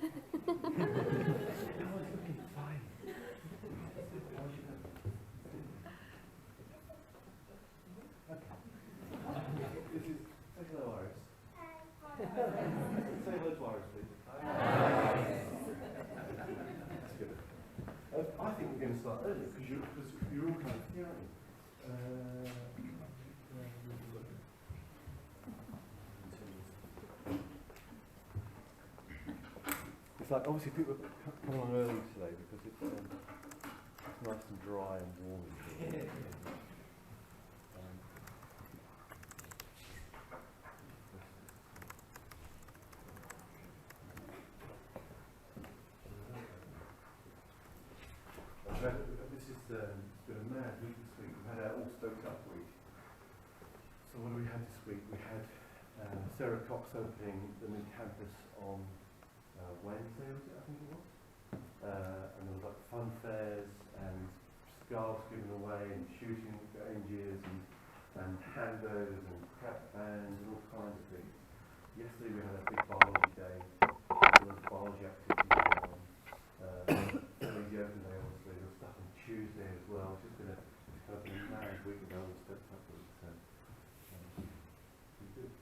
looking fine. Okay. This is, say hello, Iris. Say hello to Iris, please. That's good. I think we're going to start early because you're all kind of here, aren't you? It's like obviously people come along early today because it's nice and dry and warm in here. This has been a mad week this week. We've had our all stoked up week. So what do we had this week? We had Sarah Cox opening the new campus on Wednesday, was it? I think it was. And there was like fun fairs and scarves given away and shooting ranges and hamburgers and crab bands and all kinds of things. Yesterday we had a big biology day. There was biology activities going on. Thursday open day, obviously. There was stuff on Tuesday as well. It's just been a kind of been a mad week ago and stoked up week. So good.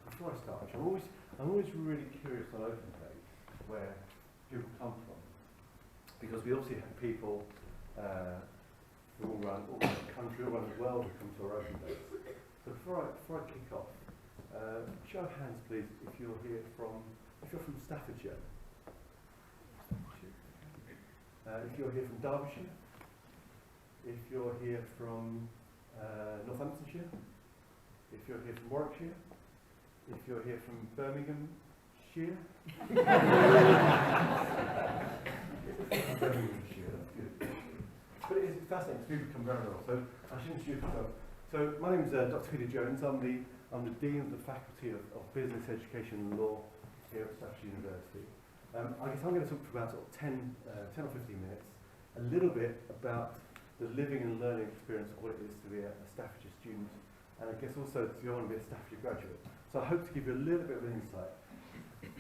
Before I start, I'm always really curious on open days where people come from, because we obviously have people from all around the country, all around the world who come to our open days. So before I kick off, show of hands, please, if you're from Staffordshire. If you're here from Derbyshire. If you're here from Northamptonshire. If you're here from Warwickshire. If you're here from Birminghamshire. Birminghamshire, that's good. But it's fascinating, people come very well. So I should introduce myself. So my name is Dr. Peter Jones. I'm the Dean of the Faculty of Business Education and Law here at Staffordshire University. I guess I'm going to talk for about 10 or 15 minutes, a little bit about the living and learning experience of what it is to be a Staffordshire student, and I guess also if you want to be a Staffordshire graduate. So I hope to give you a little bit of an insight.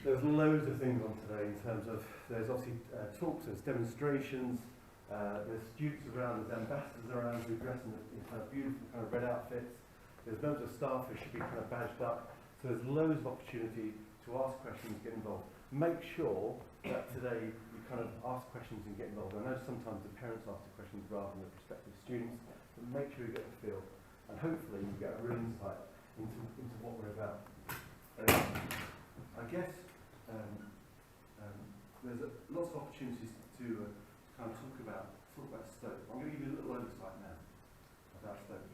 There's loads of things on today in terms of, there's obviously talks, there's demonstrations, there's students around, there's ambassadors around who dress in kind of beautiful kind of red outfits, there's loads of staff who should be kind of badged up, so there's loads of opportunity to ask questions, get involved. Make sure that today you kind of ask questions and get involved. I know sometimes the parents ask the questions rather than the prospective students, but make sure you get the feel, and hopefully you get a real insight into what we're about. I guess there's lots of opportunities to kind of talk about Stoke. I'm going to give you a little oversight now about Stoke.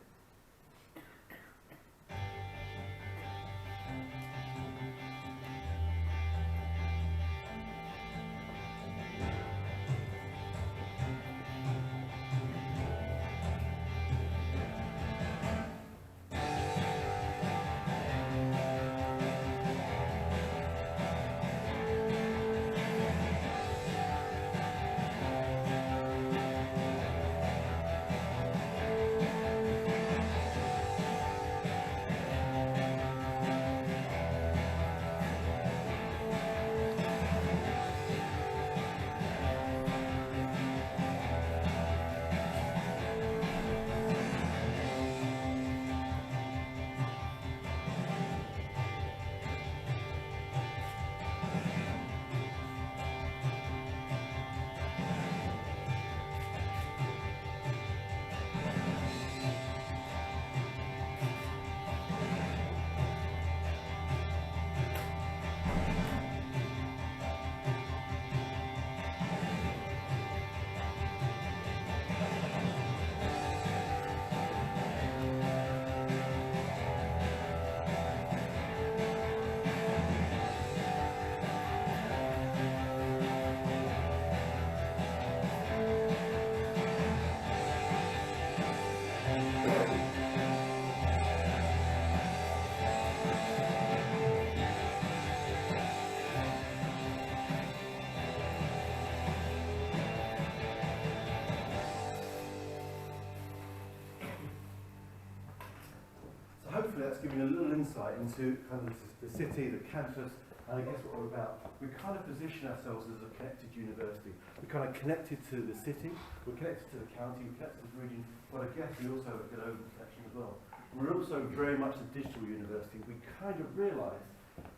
giving you a little insight into kind of the city, the campus, and I guess what we're about. We kind of position ourselves as a connected university. We're kind of connected to the city, we're connected to the county, we're connected to the region, but I guess we also have a global connection as well. We're also very much a digital university. We kind of realise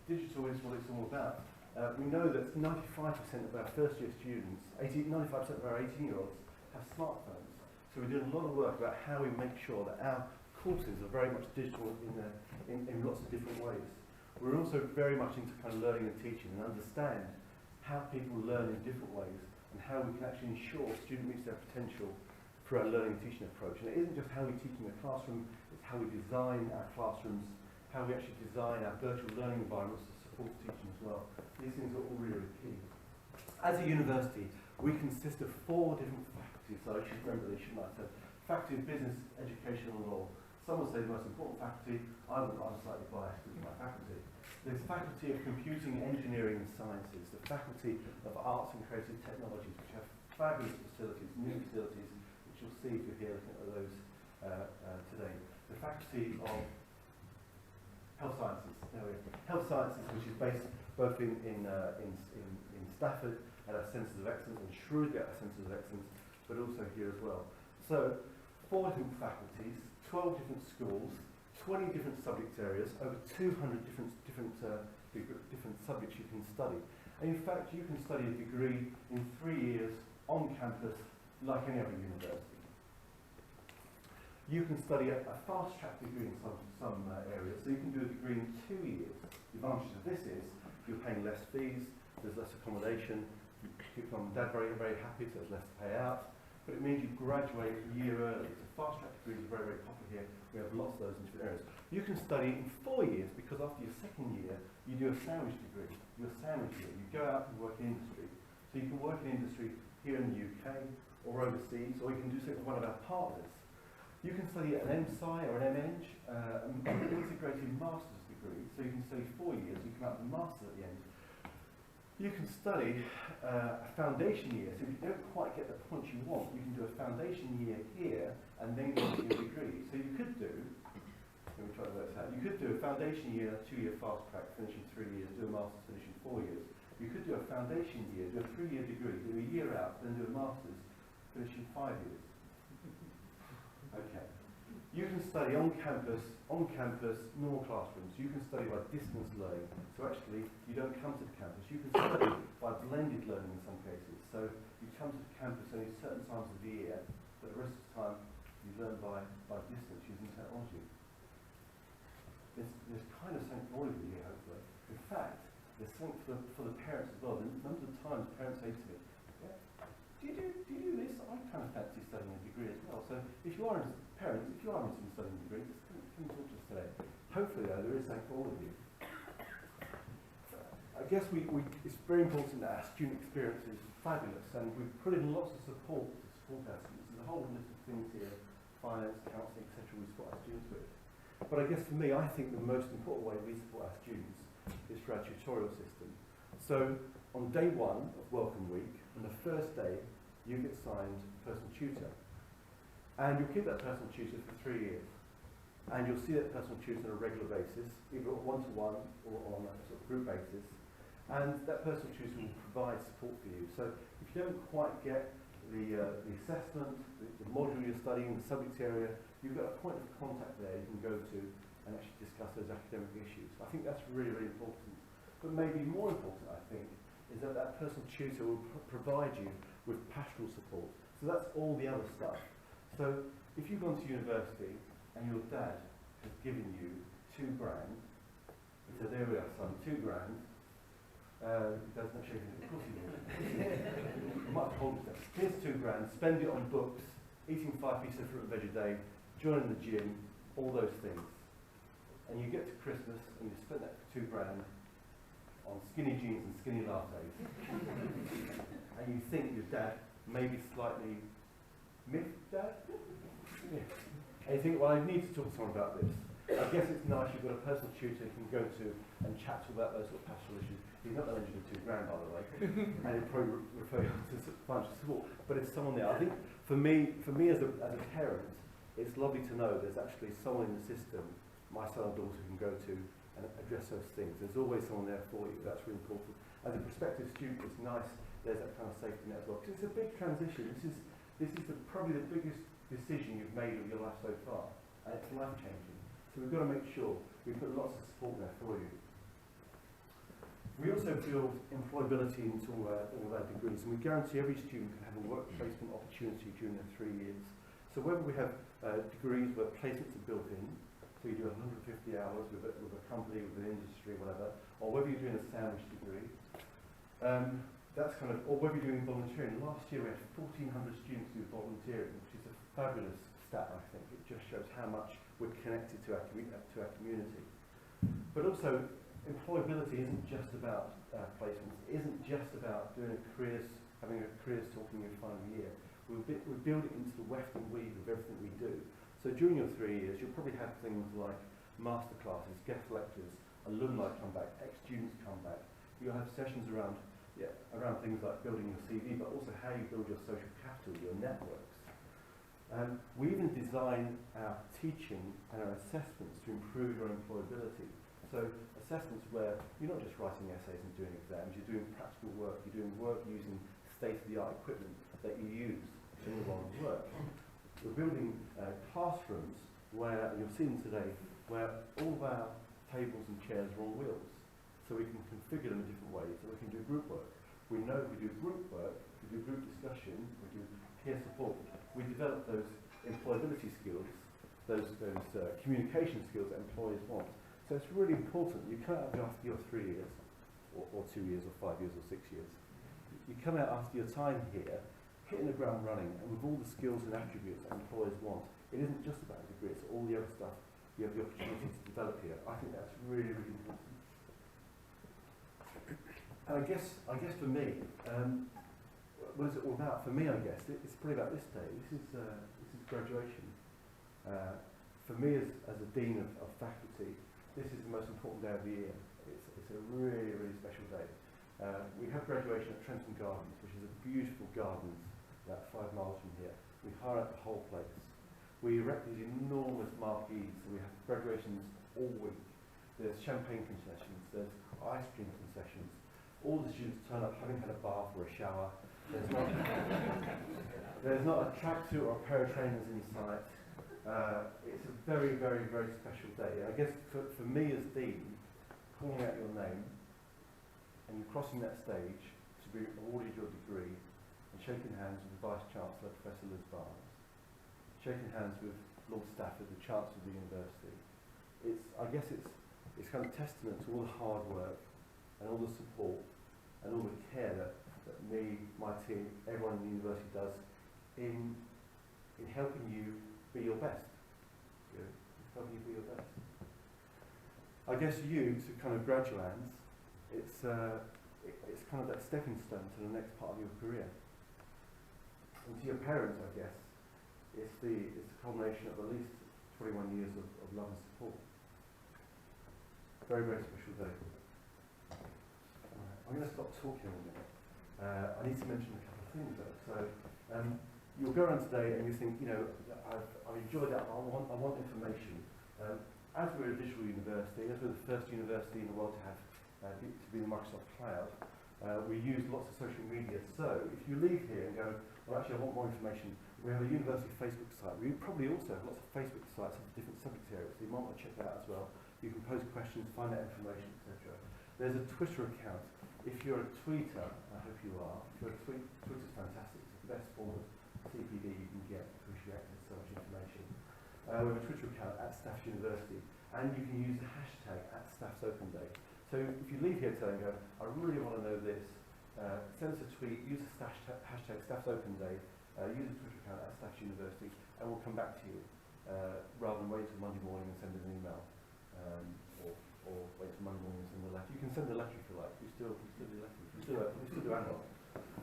digital is what it's all about. We know that 95% of our first year students, 95% of our 18-year-olds have smartphones. So we're doing a lot of work about how we make sure that our courses are very much digital in lots of different ways. We're also very much into kind of learning and teaching and understand how people learn in different ways and how we can actually ensure students reach their potential through our learning and teaching approach. And it isn't just how we teach in the classroom, it's how we design our classrooms, how we actually design our virtual learning environments to support teaching as well. These things are all really, really key. As a university, we consist of 4 different faculties, so I should remember this, shouldn't I? So, Faculty of Business, Education and Law. Some would say the most important faculty. I'm slightly biased with my faculty. There's Faculty of Computing, Engineering and Sciences, the Faculty of Arts and Creative Technologies, which have fabulous facilities, new facilities, which you'll see if you're here looking at those today. The Faculty of Health Sciences, Health Sciences, which is based both in Stafford at our Centres of Excellence and Shrewsbury at our Centres of Excellence, but also here as well. So, 4 different faculties, 12 different schools, 20 different subject areas, over 200 different subjects you can study. And in fact, you can study a degree in 3 years on campus like any other university. You can study a fast-track degree in some areas, so you can do a degree in 2 years. The advantage of this is you're paying less fees, there's less accommodation, you keep mum and dad very, very happy, so there's less to pay out. But it means you graduate a year early. So fast-track degrees are very, very popular here. We have lots of those in different areas. You can study in 4 years because after your second year, you do a sandwich degree. You do a sandwich year. You go out and work in industry. So you can work in industry here in the UK or overseas, or you can do something with one of our partners. You can study an MSci or an MEng, an integrated master's degree. So you can study 4 years. You come out with a master's at the end. You can study a foundation year, so if you don't quite get the points you want, you can do a foundation year here and then go to your degree. So you could do, let me try to work this out, you could do a foundation year, 2-year fast track, finish in 3 years, do a master's, finish in 4 years. You could do a foundation year, do a 3-year degree, do a year out, then do a master's, finish in 5 years. Okay. You can study on campus, normal classrooms. You can study by distance learning. So actually, you don't come to the campus. You can study by blended learning in some cases. So you come to the campus only certain times of the year, but the rest of the time you learn by distance using technology. There's kind of something for all of you here, hopefully. In fact, there's something for the parents as well. The number of times parents say to me, yeah, do you do this? I kind of fancy studying a degree as well. So if you are parents, if you are interested in studying a degree, just come talk to us today. Hopefully, though, there is something for all of you. I guess it's very important that our student experience is fabulous, and we've put in lots of support to support our students. There's a whole list of things here, finance, counselling, etc. we support our students with. But I guess for me, I think the most important way we support our students is through our tutorial system. So on day 1 of Welcome Week, on the first day, you get signed personal tutor. And you'll keep that personal tutor for 3 years. And you'll see that personal tutor on a regular basis, either one-to-one or on a sort of group basis. And that personal tutor will provide support for you. So if you don't quite get the assessment, the module you're studying, the subject area, you've got a point of contact there you can go to and actually discuss those academic issues. I think that's really, really important. But maybe more important, I think, is that that personal tutor will provide you with pastoral support. So that's all the other stuff. So if you've gone to university and your dad has given you £2 grand, he said, there we are, son, £2 grand. He doesn't show you, of course he will. I might have told him that. Here's £2 grand, spend it on books, eating 5 pieces of fruit and veg a day, joining the gym, all those things. And you get to Christmas and you spend that £2 grand on skinny jeans and skinny lattes. And you think your dad may be slightly miffed, Dad? Yeah. And you think, well, I need to talk to someone about this. I guess it's nice you've got a personal tutor you can go to and chat to about those sort of pastoral issues. He's not going to lend you £2 grand, by the way, and he'll probably refer you to financial support. But it's someone there. I think for me as a parent, it's lovely to know there's actually someone in the system my son or daughter can go to and address those things. There's always someone there for you. That's really important. As a prospective student, it's nice. There's that kind of safety net as well. Because it's a big transition. This is probably the biggest decision you've made of your life so far. And it's life changing. So we've got to make sure we put lots of support there for you. We also build employability into all our degrees, and we guarantee every student can have a work placement opportunity during their 3 years. So whether we have degrees where placements are built in, so you do 150 hours with a company, with an industry, whatever, or whether you're doing a sandwich degree, that's kind of, or whether you're doing volunteering. Last year we had 1,400 students do volunteering, which is a fabulous stat, I think. It just shows how much we're connected to our community. But also, employability isn't just about placements. It isn't just about doing having a careers talk in your final year. We build it into the weft and weave of everything we do. So during your 3 years, you'll probably have things like masterclasses, guest lectures, alumni come back, ex-students come back. You'll have sessions around things like building your CV, but also how you build your social capital, your networks. We even design our teaching and our assessments to improve your employability. So assessments where you're not just writing essays and doing exams, you're doing practical work, you're doing work using state-of-the-art equipment that you use in the line of work. We're building classrooms where, you'll see them today, where all of our tables and chairs are on wheels. So we can configure them in different ways, so we can do group work. We know if we do group work, we do group discussion, we do peer support, we develop those employability skills, those communication skills that employers want. So it's really important. You come out after your 3 years, or 2 years, or 5 years, or 6 years. You come out after your time here, hitting the ground running, and with all the skills and attributes that employers want. It isn't just about a degree, it's all the other stuff you have the opportunity to develop here. I think that's really, really important. And I guess for me, what is it all about? For me, I guess, it's probably about this day. This is graduation. For me, as a Dean of Faculty, this is the most important day of the year. It's a really, really special day. We have graduation at Trenton Gardens, which is a beautiful gardens about 5 miles from here. We hire out the whole place. We erect these enormous marquees, so we have graduations all week. There's champagne concessions, there's ice cream concessions. All the students turn up having had a bath or a shower. There's not a tracksuit or a pair of trainers in sight. It's a very, very, very special day. I guess for me as Dean, calling out your name and you're crossing that stage to be awarded your degree and shaking hands with the Vice-Chancellor, Professor Liz Barnes, shaking hands with Lord Stafford, the Chancellor of the University. I guess it's kind of testament to all the hard work and all the support and all the care that me, my team, everyone in the university does in helping you be your best. Helping you be your best. I guess you, to kind of graduands, it's kind of that stepping stone to the next part of your career. And to your parents, I guess, it's the culmination of at least 21 years of love and support. Very, very special day. I'm going to stop talking in a minute. I need to mention a couple of things though. So you'll go around today and you think, I've enjoyed that. I want information. As we're a digital university, as we're the first university in the world to be in the Microsoft Cloud, we use lots of social media. So if you leave here and go, well, actually, I want more information. We have a university Facebook site. We probably also have lots of Facebook sites of different subject areas. So you might want to check that out as well. You can post questions, find out information, etc. There's a Twitter account. If you're a tweeter, I hope you are. If you're a Twitter's fantastic. It's the best form of CPD you can get because you access so much information. We have a Twitter account at Staffs University, and you can use the hashtag at Staffs Open Day. So if you leave here today and go, I really want to know this, send us a tweet, use the hashtag Staffs Open Day, use the Twitter account at Staffs University, and we'll come back to you rather than wait until Monday morning and send an email. Or wait till Monday morning and send a letter. You can send a letter if you like. We still do letters. We still do analog.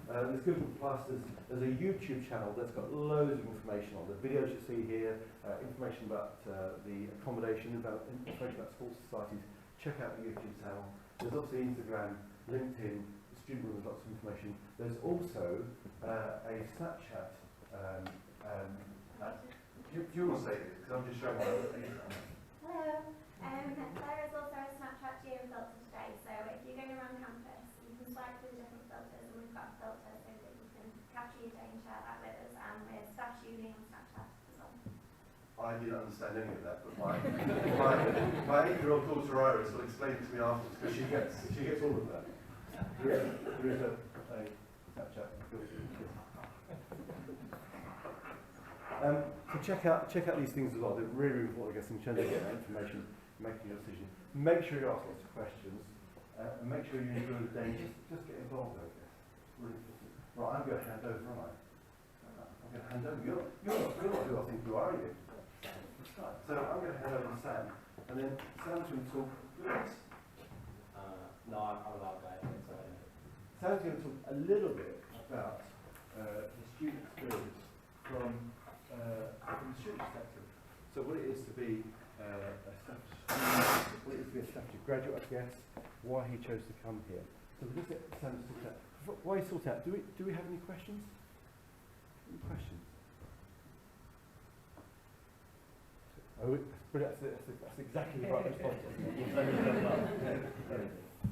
There's Google Plus. There's a YouTube channel that's got loads of information on the videos you see here, information about the accommodation, information about sports societies. Check out the YouTube channel. There's also Instagram, LinkedIn, the student room with lots of information. There's also a Snapchat. Do you want to say this? Because I'm just showing my Hello. There is also a Snapchat geo-filter today, so if you're going around campus, you can swipe through the different filters, and we've got a filter so that you can capture your day and share that with us, and we're Stash Uni on Snapchat as well. I didn't understand any of that, but my 8-year-old daughter Iris will explain it to me afterwards, because she gets all of that. There is a Snapchat filter. So check out these things as well. They're really important, I guess, in terms of getting that information, making your decision. Make sure you ask lots of questions, and make sure you enjoy the day. Just get involved, I guess. Really important. Right, I'm going to hand over, aren't I? I'm going to hand over. You're not who I think you are, you? Right. So I'm going to hand over to Sam, and then Sam's going to talk. No, I'm allowed that. Sam's going to talk a little bit about the student experience from the student perspective. So what it is to be a Staffordshire graduate, I guess, why he chose to come here. So we'll just get Sam to sort out. Why sort out? Do we have any questions? Any questions? Oh, that's exactly the right response.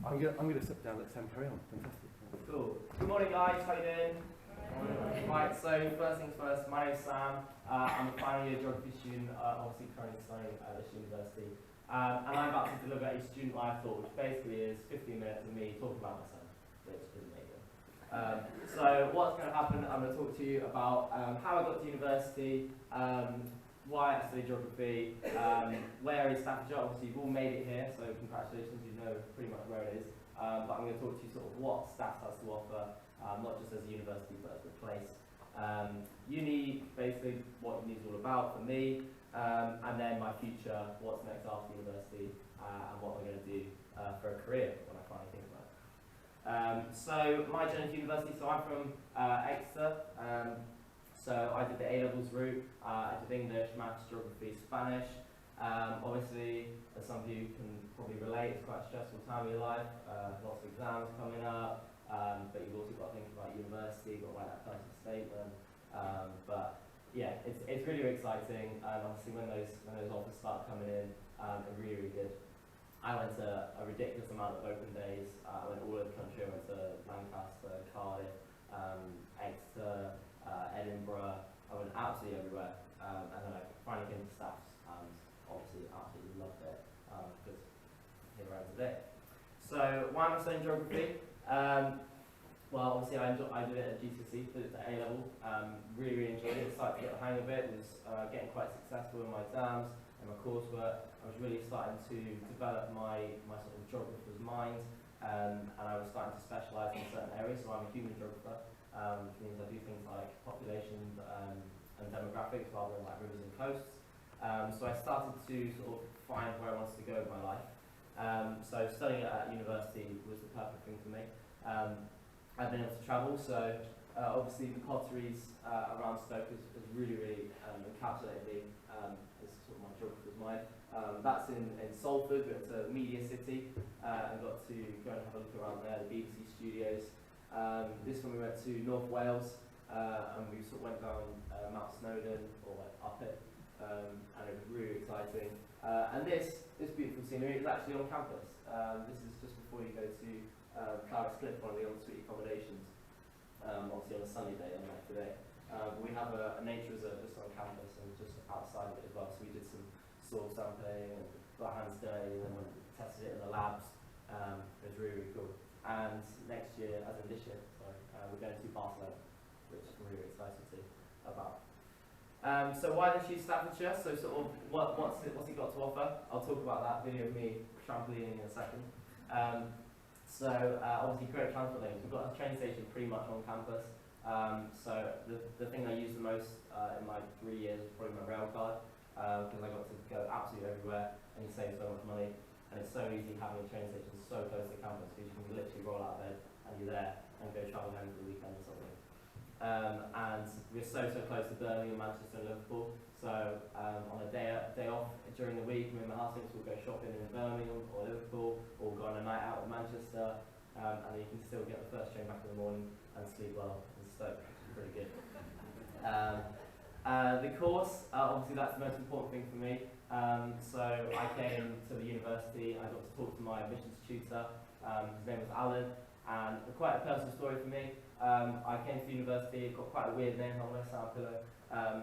I'm going to sit down and let Sam carry on. Fantastic. Cool. Good morning, guys. How you doing? Right, so first things first, my name's Sam. I'm a final year geography student, obviously currently studying at this university. And I'm about to deliver a student life talk, which basically is 15 minutes of me talking about myself, which is amazing. So what's going to happen, I'm going to talk to you about how I got to university, why I study geography, where is Staffordshire. Obviously you've all made it here, so congratulations, you know pretty much where it is. But I'm going to talk to you sort of what Staffs has to offer, not just as a university but as a place. Uni, basically what uni is all about for me, and then my future, what's next after university, and what we're going to do for a career when I finally think about it. So my journey to university, so I'm from Exeter, so I did the A-levels route. I did English, Maths, Geography, Spanish. Obviously, as some of you can probably relate, it's quite a stressful time of your life, lots of exams coming up, but you've also got to think about university, you've got to write that personal statement. But yeah, it's really, really exciting, and obviously when those offers start coming in, they're really, really good. I went to a ridiculous amount of open days. I went all over the country. I went to Lancaster, Cardiff, Exeter, Edinburgh. I went absolutely everywhere, and then I finally came to Staffs, and obviously absolutely loved it, because here I am today. So why am I studying geography? Well, obviously I did it at GCSE, did it at A-level, really, really enjoyed it, started to get the hang of it, was getting quite successful in my exams and my coursework. I was really starting to develop my sort of geographer's mind, and I was starting to specialise in certain areas, so I'm a human geographer, which means I do things like population and demographics rather than like rivers and coasts. So I started to sort of find where I wanted to go with my life. So studying at university was the perfect thing for me. I've been able to travel, so obviously the potteries around Stoke has really, really encapsulated me as sort of my geographer's mind. That's in Salford, we went to Media City and got to go and have a look around there, the BBC studios. This one we went to North Wales and we sort of went down Mount Snowdon, or like up it, and it was really exciting. And this beautiful scenery is actually on campus. This is just before you go to Clarice Cliff, one of the en-suite accommodations, obviously on a sunny day, unlike today. We have a nature reserve just on campus and just outside of it as well, so we did some soil sampling and got our hands dirty, and then went and tested it in the labs. It was really, really cool. And next year, as in this year, sorry, we're going to Barcelona, which I'm really excited about. So why did I choose Staffordshire? So sort of what's it got to offer? I'll talk about that video of me trampolining in a second. Obviously great transport links. We've got a train station pretty much on campus. So the thing I use the most in my 3 years is probably my rail card, because I got to go absolutely everywhere and you save so much money. And it's so easy having a train station so close to campus, because you can literally roll out of bed and you're there and go travel home for the weekend or something. And we're so close to Birmingham, Manchester and Liverpool. So on a day off during the week, me and my housemates will go shopping in Birmingham or Liverpool, or go on a night out in Manchester, and then you can still get the first train back in the morning and sleep well in Stoke, which is pretty good. The course, obviously that's the most important thing for me. So I came to the university, I got to talk to my admissions tutor, his name was Alan, and quite a personal story for me. I came to university, got quite a weird name on my pillow,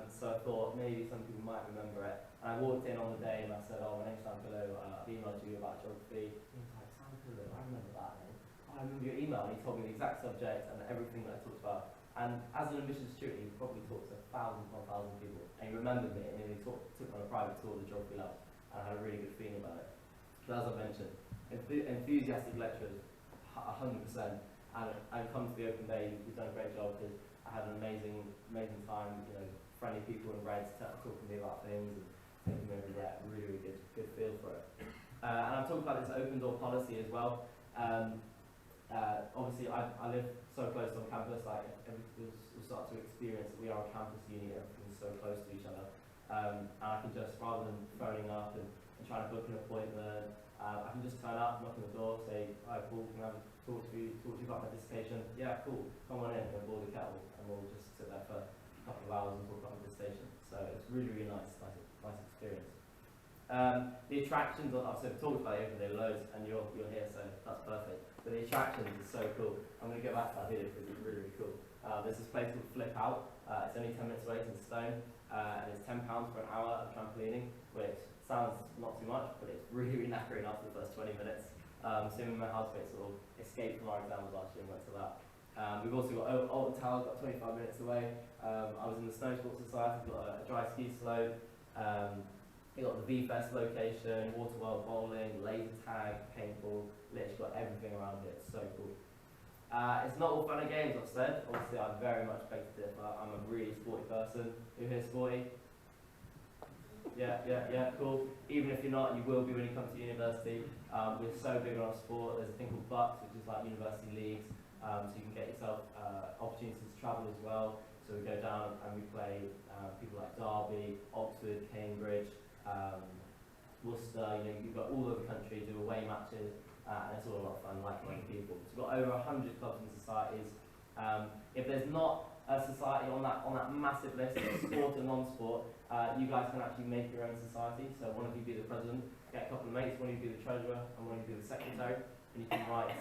so I thought maybe some people might remember it. And I walked in on the day and I said, oh, my name's Sam Pillow, I've emailed you about geography. He was like, Sam Pillow, I remember that name. Oh, I remember your email, and he told me the exact subject and everything that I talked about. And as an admissions student, he probably talked to 1,000 people, and he remembered me, and he took me on a private tour of the geography lab, and I had a really good feeling about it. But as I mentioned, enthusiastic lecturers, 100%, and come to the open day, you've done a great job, because I had an amazing time, friendly people in red talking to me about things, and taking me everywhere, really good feel for it. And I've talked about this open door policy as well. Obviously, I live so close on campus, like we'll start to experience that we are a campus uni, everything's so close to each other. And I can just, rather than phoning up and trying to book an appointment, I can just turn up, knock on the door, say, hi Paul, can I have a talk to you about my dissertation? Yeah, cool, come on in, we'll boil the kettle, and we'll just sit there for a couple of hours and talk about my dissertation. So it's really nice experience. The attractions, I've talked about it over there loads, and you're here, so that's perfect. But the attractions is so cool. I'm going to get back to that video because it's really cool. There's this place called Flip Out. It's only 10 minutes away, it's in Stone, and it's £10 for an hour of trampolining, which sounds not too much, but it's really knackering after the first 20 minutes. So me and my housemates sort of escaped from our exams last year and went to that. We've also got Old Tower, got 25 minutes away. I was in the Snow Sports Society, we've got a dry ski slope. You've got the V-Fest location, water world bowling, laser tag, paintball, literally got everything around here. It's so cool. It's not all fun and games, I've said. Obviously, I very much beg to differ. I'm a really sporty person. Who here's sporty? Yeah, cool. Even if you're not, you will be when you come to university. We're so big on our sport. There's a thing called Bucks, which is like university leagues. So you can get yourself opportunities to travel as well. So we go down and we play people like Derby, Oxford, Cambridge, Worcester. You've got all over the country, do away matches, and it's all a lot of fun, like-minded people. So we've got over 100 clubs and societies. If there's not a society on that massive list of sport and non-sport, you guys can actually make your own society. So one of you be the president, get a couple of mates, one of you be the treasurer, and one of you be the secretary, and you can write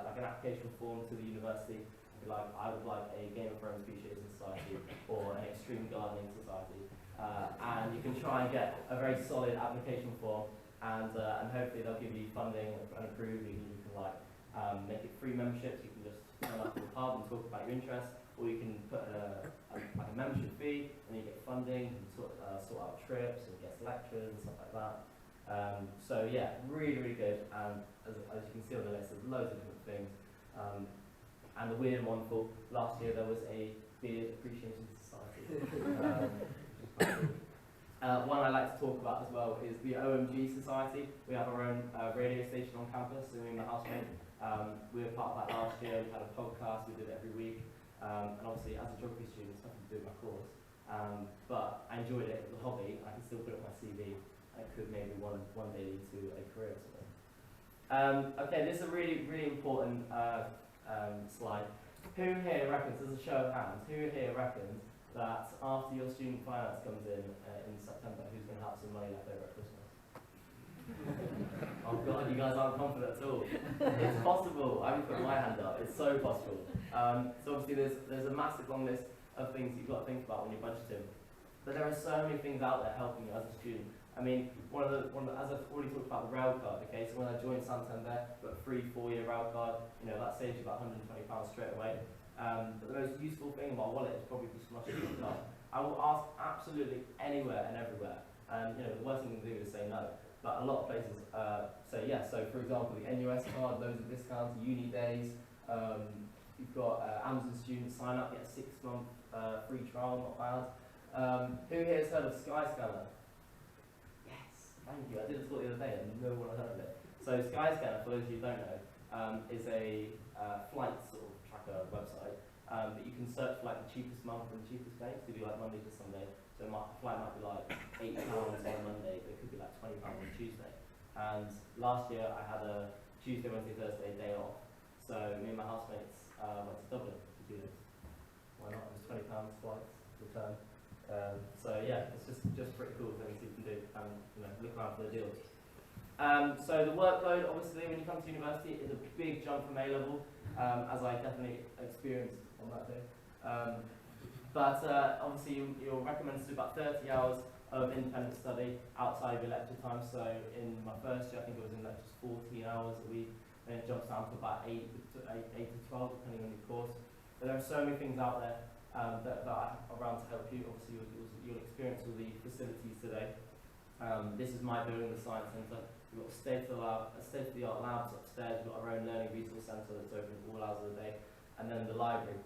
like an application form to the university. Be like, I would like a Game of Thrones appreciation society or an extreme gardening society, and you can try and get a very solid application form, and hopefully they'll give you funding and approve. You can like make it free memberships. You can just turn up to the pub and talk about your interests. Or you can put like a membership fee, and you get funding, and sort out trips, and get lectures and stuff like that. So yeah, really good. And as you can see on the list, there's loads of different things. And the weird and wonderful, last year there was a beard appreciation society. One I like to talk about as well is the OMG Society. We have our own radio station on campus, so me and my housemate. We were part of that last year. We had a podcast, we did it every week. And obviously, as a geography student, it's nothing to do with my course. But I enjoyed it, it was a hobby, I can still put it on my CV, and it could maybe one day lead to a career or something. Okay, this is a really important slide. Who here reckons, as a show of hands, who here reckons that after your student finance comes in September, who's going to have some money left over at Christmas? Oh God, you guys aren't confident at all. It's possible. I haven't put my hand up. It's so possible. So obviously there's a massive long list of things you've got to think about when you're budgeting. But there are so many things out there helping you as a student. I mean, one of the as I've already talked about the rail card. Okay, so when I joined Santander, got a free 4-year rail card. That saves you about £120 straight away. But the most useful thing about wallet is probably just much enough. I will ask absolutely anywhere and everywhere. And the worst thing you can do is say no. But a lot of places say yes. So for example, the NUS card, loads of discounts, uni days. You've got Amazon students sign up, get a 6-month free trial, not bad. Who here has heard of Skyscanner? Yes, thank you. I did a talk the other day and no one had heard of it. So Skyscanner, for those of you who don't know, is a flight sort of tracker website. But you can search for like the cheapest month and the cheapest day. So you do like Monday to Sunday. So a flight might be like £8 on Monday, but it could be like £20 on Tuesday. And last year I had a Tuesday, Wednesday, Thursday day off. So me and my housemates went to Dublin to do this. Why not? It was £20 flights, return. So yeah, it's just pretty cool things you can do and look around for the deals. So the workload, obviously, when you come to university, is a big jump from A-level, as I definitely experienced on that day. But obviously, you're recommended to do about 30 hours of independent study outside of your lecture time. So in my first year, I think it was in lectures 14 hours a week, and it jumps down to about 8 to 12, depending on your course. But there are so many things out there that are around to help you. Obviously, you'll experience all the facilities today. This is my building, the Science Centre. We've got state-of-the-art labs upstairs. We've got our own learning resource centre that's open all hours of the day. And then the library,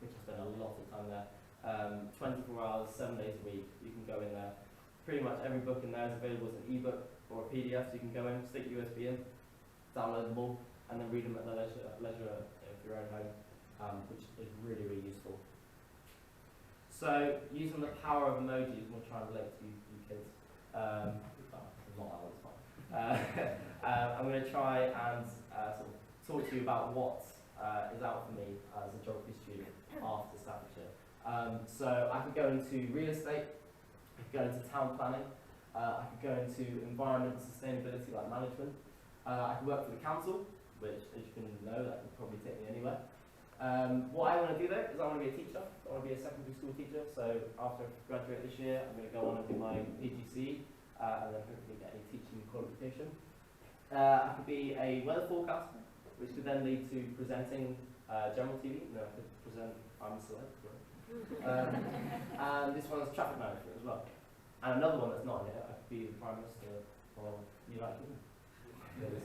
which I spend a lot of time there. 24 hours, 7 days a week, you can go in there. Pretty much every book in there is available as an ebook or a PDF, so you can go in, stick USB in, download them all, and then read them at the leisure of your own home, which is really, really useful. So, using the power of emojis, we'll try and relate to you kids. Not that one's fine. I'm going to try and sort of talk to you about what is out for me as a geography student after Staffordshire. So I could go into real estate, I could go into town planning, I could go into environment and sustainability like management. I could work for the council, which as you can know, that could probably take me anywhere. What I want to do though is I want to be a teacher. I want to be a secondary school teacher. So after I graduate this year, I'm going to go on and do my PGCE and then hopefully get a teaching qualification. I could be a weather forecaster, which could then lead to presenting general TV. I could present I'm a Celeb. And this one is traffic management as well. And another one that's not in it, I could be the Prime Minister of United Kingdom.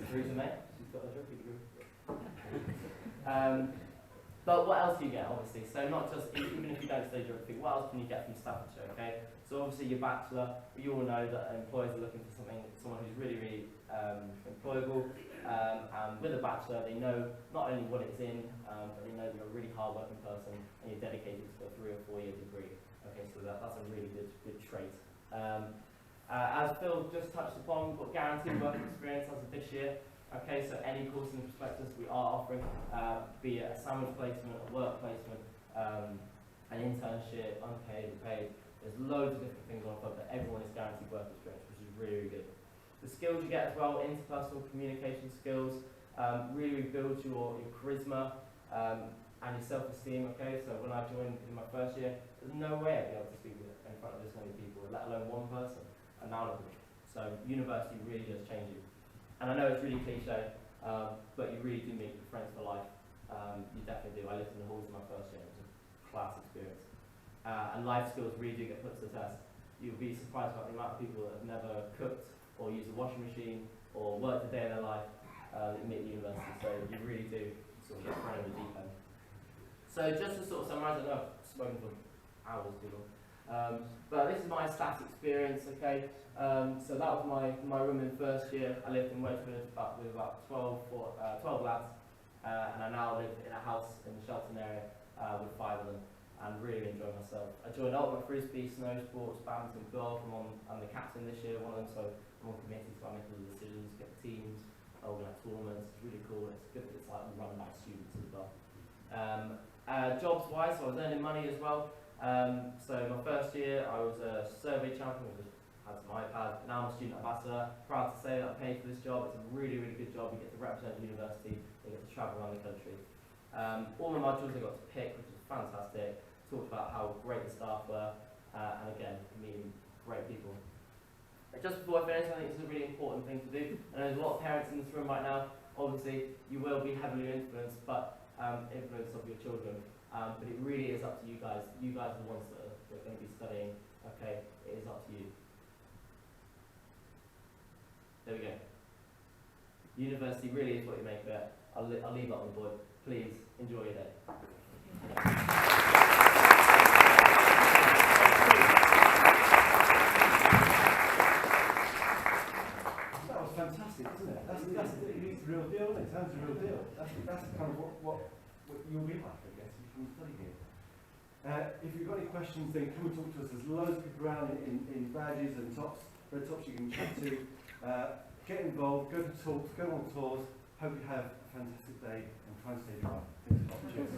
Theresa May, she's got a geography degree. But what else do you get, obviously? So not just, even if you don't study geography, what else can you get from Staffordshire, okay? So obviously your bachelor, you all know that employers are looking for someone who's really, really employable. And with a bachelor, they know not only what it's in, but they know you're a really hard-working person and you're dedicated to a 3 or 4 year degree. Okay, so that's a really good trait. As Phil just touched upon, we've got guaranteed work experience as of this year. Okay, so any course in the prospectus we are offering, be it a sandwich placement, a work placement, an internship, unpaid, paid. There's loads of different things on offer, but everyone is guaranteed work experience, which is really, really good. The skills you get as well, interpersonal communication skills, really builds your charisma and your self-esteem, okay? So when I joined in my first year, there's no way I'd be able to speak in front of this many people, let alone one person, and now look at me. So university really does change you. And I know it's really cliche, but you really do make friends for life. You definitely do. I lived in the halls in my first year, it was a class experience. And life skills really do get put to the test. You'll be surprised about the amount of people that have never cooked, or used a washing machine, or worked a day in their life that you meet at university. So you really do sort of get thrown in the deep end. So just to sort of summarise, I know I've spoken for hours, people. But this is my stats experience, okay? So that was my room in first year. I lived in Wedgwood with about 12 lads, and I now live in a house in the Shelton area with 5 of them, and really enjoy myself. I joined Ultimate Frisbee, Snow Sports, Badminton, Golf. I'm the captain this year, one of them, so I'm on committee, so I make all the decisions, get the teams, organise tournaments. It's really cool. It's good that it's like run by students as well. Jobs-wise, so I was earning money as well. So my first year, I was a survey champion. I just had some iPad. Now I'm a student ambassador. Proud to say that I paid for this job. It's a really, really good job. You get to represent the university. You get to travel around the country. All the modules I got to pick, which was fantastic. Talked about how great the staff were, and again, meeting great people. Just before I finish, I think it's a really important thing to do. And there's a lot of parents in this room right now. Obviously, you will be heavily influenced, but influence of your children. But it really is up to you guys. You guys are the ones that are going to be studying. Okay, it is up to you. There we go. University really is what you make of it. I'll leave that on the board. Please enjoy your day. That was fantastic, isn't it? That's the real deal, isn't it? It sounds the real deal. That's kind of what you'll be like, I guess, if you study here. If you've got any questions, then come and talk to us. There's loads of people around in badges and tops, red tops you can chat to. Get involved, go to talks, go on tours. Hope you have a fantastic day and try and stay dry. Thanks a lot. Cheers.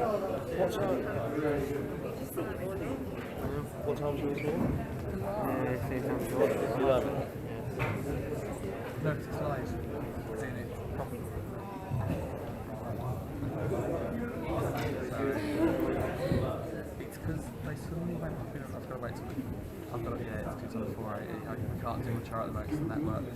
What time was yours born? Same time as yours. 11. No, it's live. Seeing it properly. It's because they suddenly went, I think I've got to wait till I've got it, yeah, it's 2 times 480. I can't do much at the most, and that works.